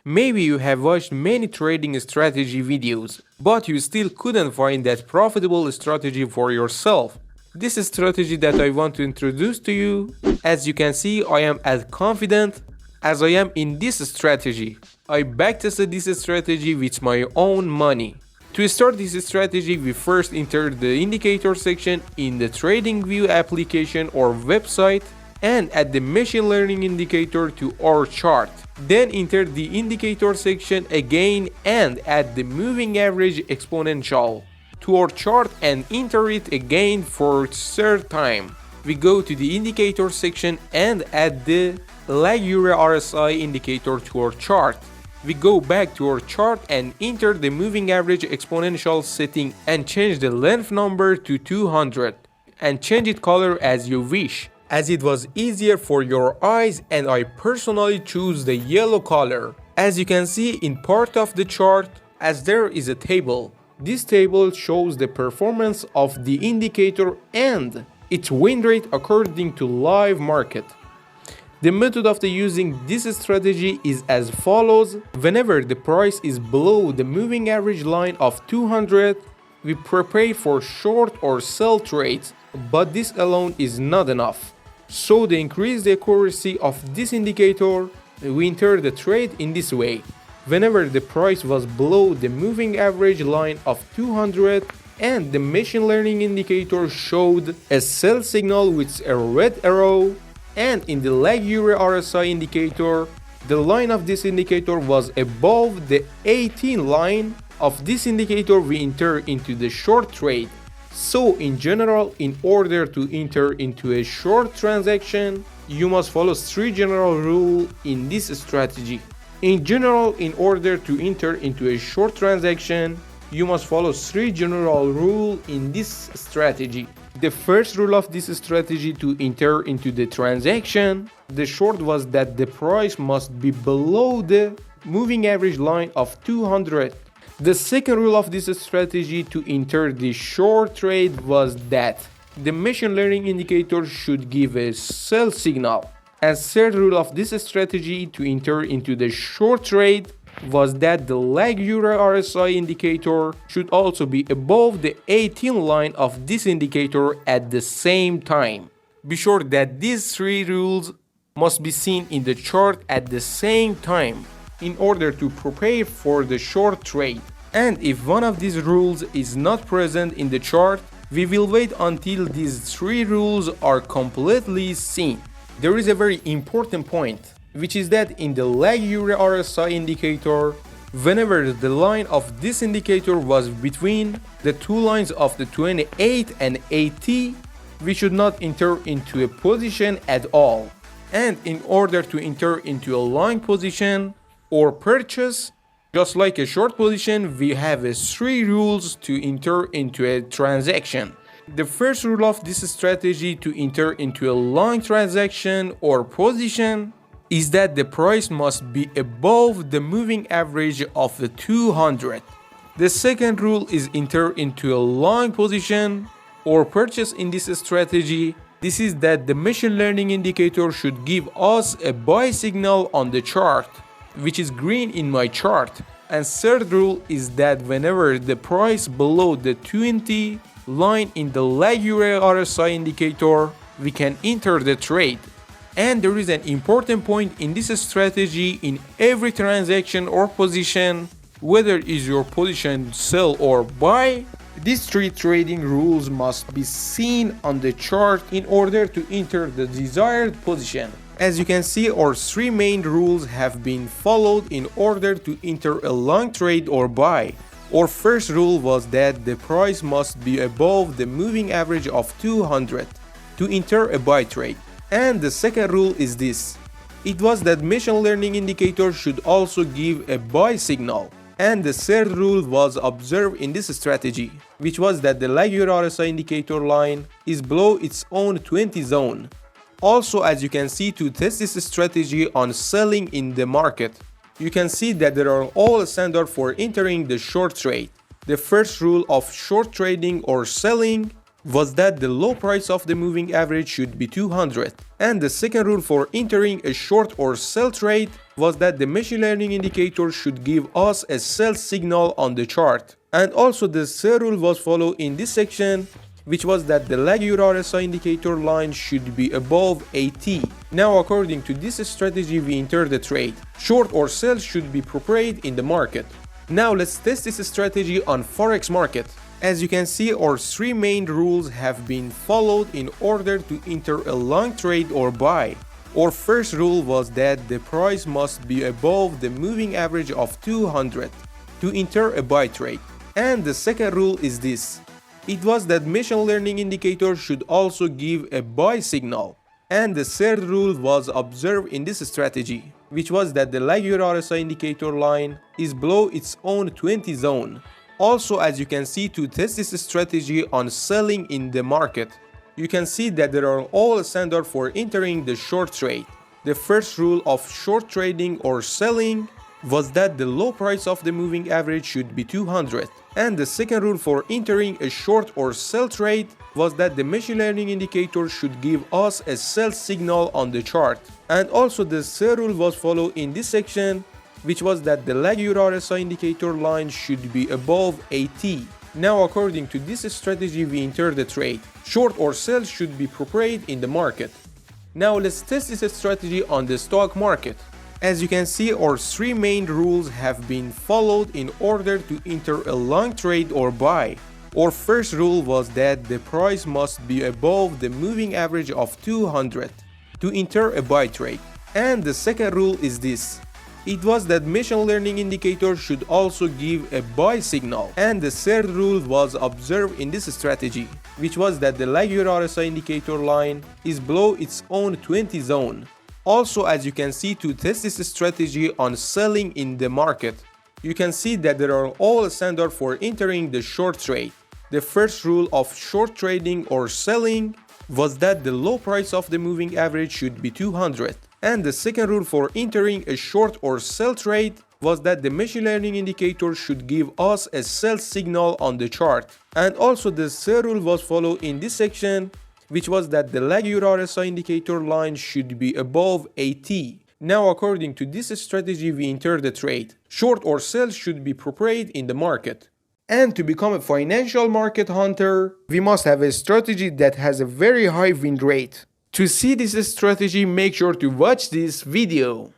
Maybe you have watched many trading strategy videos, but you still couldn't find that profitable strategy for yourself. This is strategy that I want to introduce to you. As you can see, I am as confident as I am in this strategy. I backtested this strategy with my own money. To start this strategy, we first enter the indicator section in the Tradingview application or website and add the machine learning indicator to our chart. Then enter the indicator section again and add the moving average exponential to our chart and enter it again for third time. We go to the indicator section and add the lag Euro RSI indicator to our chart. We go back to our chart and enter the moving average exponential setting and change the length number to 200 and change it color as you wish, as it was easier for your eyes, and I personally choose the yellow color. As you can see in part of the chart, as there is a table. This table shows the performance of the indicator and its win rate according to live market. The method of using this strategy is as follows. Whenever the price is below the moving average line of 200, we prepare for short or sell trades, but this alone is not enough. So to increase the accuracy of this indicator, we enter the trade in this way. Whenever the price was below the moving average line of 200 and the machine learning indicator showed a sell signal with a red arrow, and in the lag Euro RSI indicator, the line of this indicator was above the 18 line of this indicator, we enter into the short trade. So in general, in order to enter into a short transaction, you must follow 3 general rules in this strategy. In general, in order to enter into a short transaction, you must follow 3 general rules in this strategy. The first rule of this strategy to enter into the transaction, the short, was that the price must be below the moving average line of 200. The second rule of this strategy to enter the short trade was that the machine learning indicator should give a sell signal. And third rule of this strategy to enter into the short trade was that the lag Euro RSI indicator should also be above the 18 line of this indicator at the same time. Be sure that these 3 rules must be seen in the chart at the same time in order to prepare for the short trade. And if one of these rules is not present in the chart, we will wait until these 3 rules are completely seen. There is a very important point, which is that in the lag Euro RSI indicator, whenever the line of this indicator was between the 2 lines of the 28 and 80, we should not enter into a position at all. And in order to enter into a long position or purchase, just like a short position, we have 3 rules to enter into a transaction. The first rule of this strategy to enter into a long transaction or position is that the price must be above the moving average of the 200. The second rule is enter into a long position or purchase in this strategy. This is that the machine learning indicator should give us a buy signal on the chart, which is green in my chart. And third rule is that whenever the price below the 20 line in the lag Euro RSI indicator, we can enter the trade. And there is an important point in this strategy. In every transaction or position, whether is your position sell or buy, these 3 trading rules must be seen on the chart in order to enter the desired position. As you can see, our 3 main rules have been followed in order to enter a long trade or buy. Our first rule was that the price must be above the moving average of 200 to enter a buy trade. And the second rule is this. It was that machine learning indicator should also give a buy signal. And the third rule was observed in this strategy, which was that the lag Euro RSI indicator line is below its own 20 zone. Also, as you can see, to test this strategy on selling in the market, you can see that there are all standards for entering the short trade. The first rule of short trading or selling was that the low price of the moving average should be 200. And the second rule for entering a short or sell trade was that the machine learning indicator should give us a sell signal on the chart. And also the third rule was followed in this section, which was that the lag RSI indicator line should be above 80. Now according to this strategy we enter the trade. Short or sell should be appropriate in the market. Now let's test this strategy on Forex market. As you can see, our three main rules have been followed in order to enter a long trade or buy. Our first rule was that the price must be above the moving average of 200 to enter a buy trade. And the second rule is this. It was that machine learning indicator should also give a buy signal. And the third rule was observed in this strategy, which was that the lag RSI indicator line is below its own 20 zone. Also, as you can see, to test this strategy on selling in the market, you can see that there are all standards for entering the short trade. The first rule of short trading or selling was that the low price of the moving average should be 200. And the second rule for entering a short or sell trade was that the machine learning indicator should give us a sell signal on the chart. And also the third rule was followed in this section, which was that the lag RSI indicator line should be above 80. Now according to this strategy we enter the trade. Short or sell should be appropriate in the market. Now let's test this strategy on the stock market. As you can see, our three main rules have been followed in order to enter a long trade or buy. Our first rule was that the price must be above the moving average of 200 to enter a buy trade. And the second rule is this. It was that machine learning indicator should also give a buy signal. And the third rule was observed in this strategy, which was that the lag RSI indicator line is below its own 20 zone. Also, as you can see, to test this strategy on selling in the market, you can see that there are all standards for entering the short trade. The first rule of short trading or selling was that the low price of the moving average should be 200. And the second rule for entering a short or sell trade was that the machine learning indicator should give us a sell signal on the chart. And also the third rule was followed in this section, which was that the lag RSI indicator line should be above 80. Now according to this strategy we enter the trade. Short or sell should be appropriate in the market. And to become a financial market hunter, we must have a strategy that has a very high win rate. To see this strategy, make sure to watch this video.